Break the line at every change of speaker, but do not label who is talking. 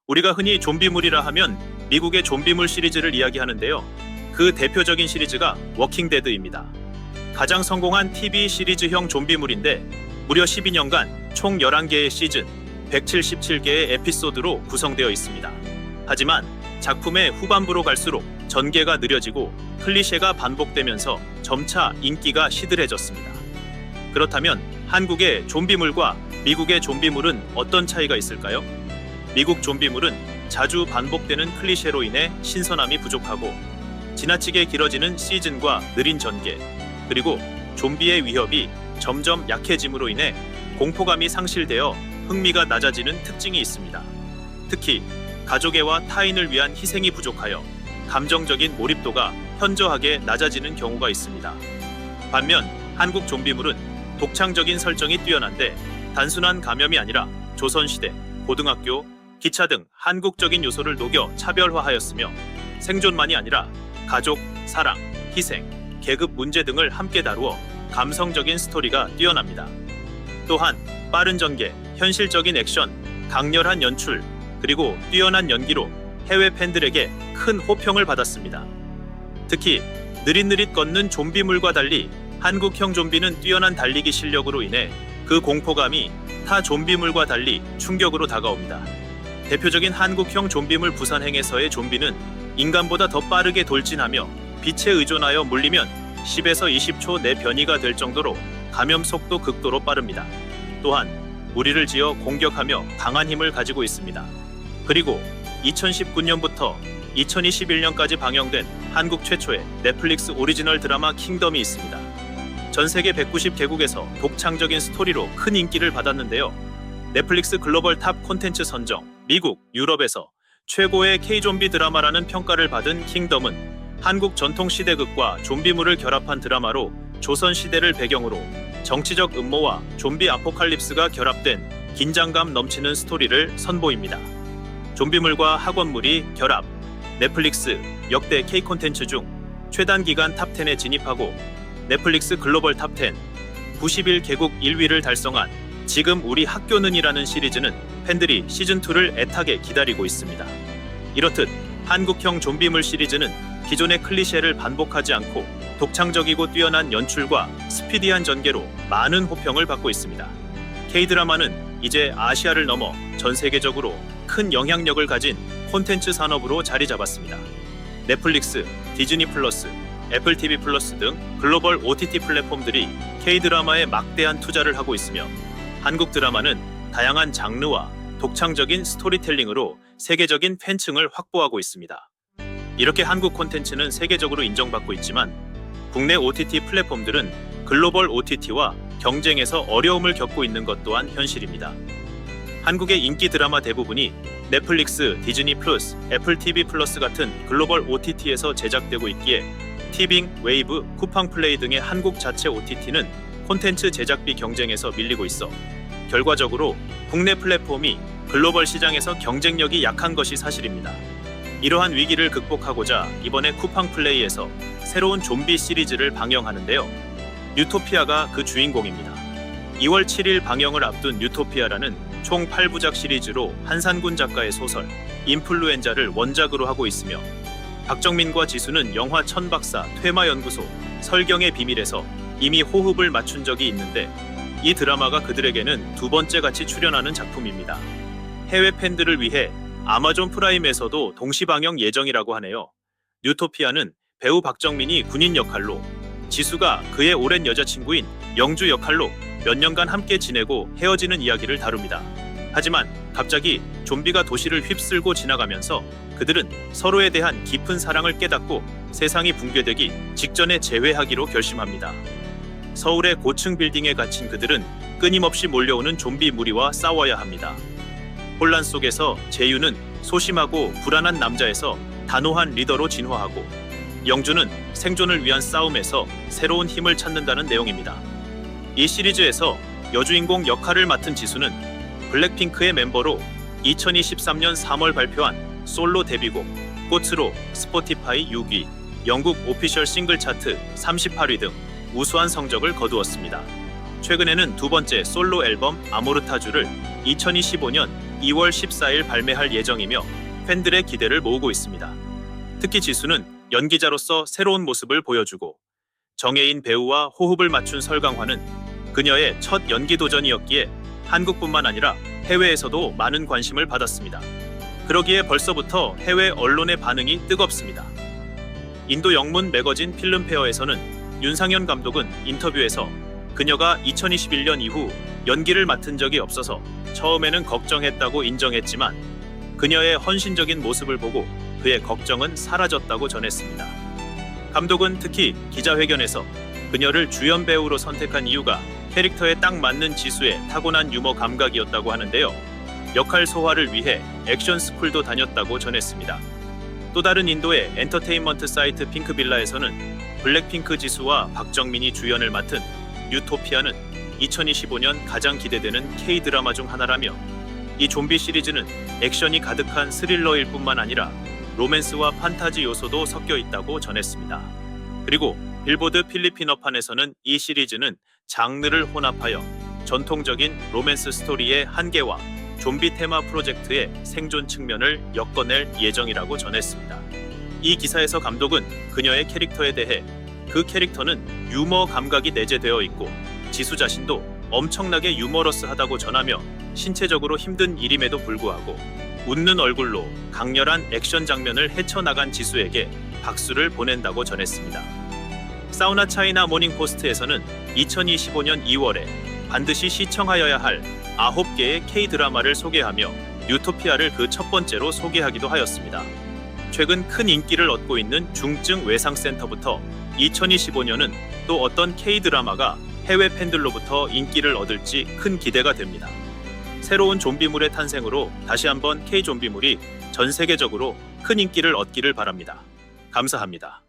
우리가 흔히 좀비물이라 하면 미국의 좀비물 시리즈를 이야기하는데요. 그 대표적인 시리즈가 워킹데드입니다. 가장 성공한 TV 시리즈형 좀비물인데 무려 12년간 총 11개의 시즌, 177개의 에피소드로 구성되어 있습니다. 하지만 작품의 후반부로 갈수록 전개가 느려지고 클리셰가 반복되면서 점차 인기가 시들해졌습니다. 그렇다면 한국의 좀비물과 미국의 좀비물은 어떤 차이가 있을까요? 미국 좀비물은 자주 반복되는 클리셰로 인해 신선함이 부족하고 지나치게 길어지는 시즌과 느린 전개, 그리고 좀비의 위협이 점점 약해짐으로 인해 공포감이 상실되어 흥미가 낮아지는 특징이 있습니다. 특히 가족애와 타인을 위한 희생이 부족하여 감정적인 몰입도가 현저하게 낮아지는 경우가 있습니다. 반면 한국 좀비물은 독창적인 설정이 뛰어난데 단순한 감염이 아니라 조선시대, 고등학교, 기차 등 한국적인 요소를 녹여 차별화하였으며 생존만이 아니라 가족, 사랑, 희생, 계급 문제 등을 함께 다루어 감성적인 스토리가 뛰어납니다. 또한 빠른 전개, 현실적인 액션, 강렬한 연출, 그리고 뛰어난 연기로 해외 팬들에게 큰 호평을 받았습니다. 특히 느릿느릿 걷는 좀비물과 달리 한국형 좀비는 뛰어난 달리기 실력으로 인해 그 공포감이 타 좀비물과 달리 충격으로 다가옵니다. 대표적인 한국형 좀비물 부산행에서의 좀비는 인간보다 더 빠르게 돌진하며 빛에 의존하여 물리면 10에서 20초 내 변이가 될 정도로 감염 속도 극도로 빠릅니다. 또한 무리를 지어 공격하며 강한 힘을 가지고 있습니다. 그리고 2019년부터 2021년까지 방영된 한국 최초의 넷플릭스 오리지널 드라마 킹덤이 있습니다. 전 세계 190개국에서 독창적인 스토리로 큰 인기를 받았는데요. 넷플릭스 글로벌 탑 콘텐츠 선정, 미국, 유럽에서 최고의 K-좀비 드라마라는 평가를 받은 킹덤은 한국 전통 시대극과 좀비물을 결합한 드라마로 조선시대를 배경으로 정치적 음모와 좀비 아포칼립스가 결합된 긴장감 넘치는 스토리를 선보입니다. 좀비물과 학원물이 결합, 넷플릭스 역대 K 콘텐츠 중 최단 기간 탑10에 진입하고 넷플릭스 글로벌 탑10, 91개국 1위를 달성한 지금 우리 학교는이라는 시리즈는 팬들이 시즌2를 애타게 기다리고 있습니다. 이렇듯 한국형 좀비물 시리즈는 기존의 클리셰를 반복하지 않고 독창적이고 뛰어난 연출과 스피디한 전개로 많은 호평을 받고 있습니다. K-드라마는 이제 아시아를 넘어 전 세계적으로 큰 영향력을 가진 콘텐츠 산업으로 자리 잡았습니다. 넷플릭스, 디즈니 플러스, 애플 TV 플러스 등 글로벌 OTT 플랫폼들이 K-드라마에 막대한 투자를 하고 있으며 한국 드라마는 다양한 장르와 독창적인 스토리텔링으로 세계적인 팬층을 확보하고 있습니다. 이렇게 한국 콘텐츠는 세계적으로 인정받고 있지만 국내 OTT 플랫폼들은 글로벌 OTT와 경쟁에서 어려움을 겪고 있는 것 또한 현실입니다. 한국의 인기 드라마 대부분이 넷플릭스, 디즈니 플러스, 애플 TV 플러스 같은 글로벌 OTT에서 제작되고 있기에 티빙, 웨이브, 쿠팡 플레이 등의 한국 자체 OTT는 콘텐츠 제작비 경쟁에서 밀리고 있어 결과적으로 국내 플랫폼이 글로벌 시장에서 경쟁력이 약한 것이 사실입니다. 이러한 위기를 극복하고자 이번에 쿠팡 플레이에서 새로운 좀비 시리즈를 방영하는데요. 뉴토피아가 그 주인공입니다. 2월 7일 방영을 앞둔 뉴토피아라는 총 8부작 시리즈로 한산군 작가의 소설 인플루엔자를 원작으로 하고 있으며 박정민과 지수는 영화 천박사, 퇴마연구소, 설경의 비밀에서 이미 호흡을 맞춘 적이 있는데 이 드라마가 그들에게는 두 번째 같이 출연하는 작품입니다. 해외 팬들을 위해 아마존 프라임에서도 동시 방영 예정이라고 하네요. 뉴토피아는 배우 박정민이 군인 역할로, 지수가 그의 오랜 여자친구인 영주 역할로 몇 년간 함께 지내고 헤어지는 이야기를 다룹니다. 하지만 갑자기 좀비가 도시를 휩쓸고 지나가면서 그들은 서로에 대한 깊은 사랑을 깨닫고 세상이 붕괴되기 직전에 재회하기로 결심합니다. 서울의 고층 빌딩에 갇힌 그들은 끊임없이 몰려오는 좀비 무리와 싸워야 합니다. 혼란 속에서 재유는 소심하고 불안한 남자에서 단호한 리더로 진화하고 영주는 생존을 위한 싸움에서 새로운 힘을 찾는다는 내용입니다. 이 시리즈에서 여주인공 역할을 맡은 지수는 블랙핑크의 멤버로 2023년 3월 발표한 솔로 데뷔곡 꽃으로 스포티파이 6위, 영국 오피셜 싱글 차트 38위 등 우수한 성적을 거두었습니다. 최근에는 두 번째 솔로 앨범 아모르타주를 2025년 2월 14일 발매할 예정이며 팬들의 기대를 모으고 있습니다. 특히 지수는 연기자로서 새로운 모습을 보여주고 정예인 배우와 호흡을 맞춘 설강화는 그녀의 첫 연기 도전이었기에 한국뿐만 아니라 해외에서도 많은 관심을 받았습니다. 그러기에 벌써부터 해외 언론의 반응이 뜨겁습니다. 인도 영문 매거진 필름페어에서는 윤상현 감독은 인터뷰에서 그녀가 2021년 이후 연기를 맡은 적이 없어서 처음에는 걱정했다고 인정했지만 그녀의 헌신적인 모습을 보고 그의 걱정은 사라졌다고 전했습니다. 감독은 특히 기자회견에서 그녀를 주연 배우로 선택한 이유가 캐릭터에 딱 맞는 지수의 타고난 유머 감각이었다고 하는데요. 역할 소화를 위해 액션 스쿨도 다녔다고 전했습니다. 또 다른 인도의 엔터테인먼트 사이트 핑크빌라에서는 블랙핑크 지수와 박정민이 주연을 맡은 유토피아는 2025년 가장 기대되는 K-드라마 중 하나라며 이 좀비 시리즈는 액션이 가득한 스릴러일 뿐만 아니라 로맨스와 판타지 요소도 섞여 있다고 전했습니다. 그리고 빌보드 필리핀어판에서는 이 시리즈는 장르를 혼합하여 전통적인 로맨스 스토리의 한계와 좀비 테마 프로젝트의 생존 측면을 엮어낼 예정이라고 전했습니다. 이 기사에서 감독은 그녀의 캐릭터에 대해 그 캐릭터는 유머 감각이 내재되어 있고 지수 자신도 엄청나게 유머러스하다고 전하며 신체적으로 힘든 일임에도 불구하고 웃는 얼굴로 강렬한 액션 장면을 헤쳐나간 지수에게 박수를 보낸다고 전했습니다. 사우나 차이나 모닝포스트에서는 2025년 2월에 반드시 시청하여야 할 9개의 K-드라마를 소개하며 유토피아를 그 첫 번째로 소개하기도 하였습니다. 최근 큰 인기를 얻고 있는 중증 외상센터부터 2025년은 또 어떤 K-드라마가 해외 팬들로부터 인기를 얻을지 큰 기대가 됩니다. 새로운 좀비물의 탄생으로 다시 한번 K-좀비물이 전 세계적으로 큰 인기를 얻기를 바랍니다. 감사합니다.